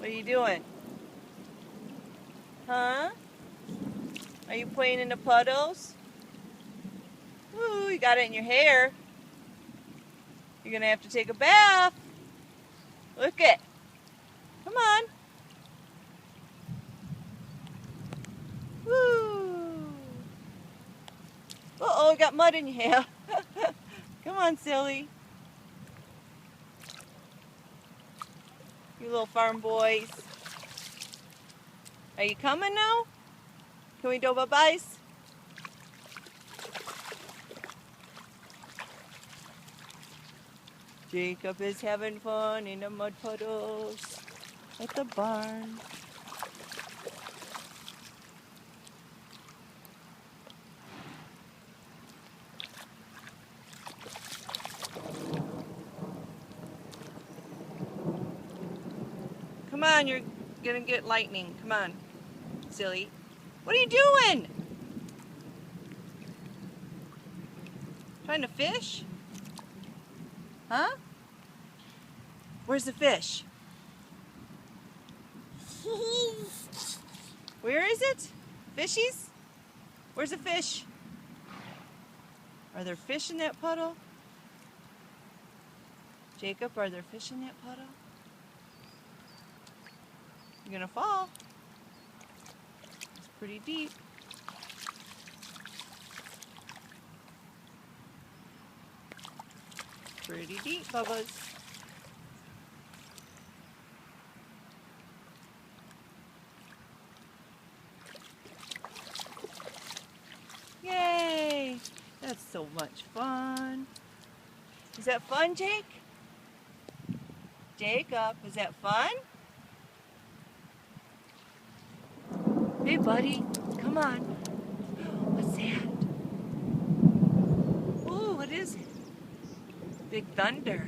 What are you doing? Huh? Are you playing in the puddles? Ooh, you got it in your hair. You're gonna have to take a bath. Look it. Come on. Woo. Uh-oh, got mud in your hair. Come on, silly. You little farm boys. Are you coming now? Can we do bye-byes? Jacob is having fun in the mud puddles at the barn. Come on, you're gonna get lightning. Come on, silly. What are you doing? Trying to fish? Huh? Where's the fish? Where is it? Fishies? Where's the fish? Are there fish in that puddle? Jacob, are there fish in that puddle? You're gonna fall. It's pretty deep. Pretty deep, Bubba's. Yay! That's so much fun. Is that fun, Jake? Jacob, is that fun? Hey, buddy, come on. What's that? Ooh, what is it? Big thunder.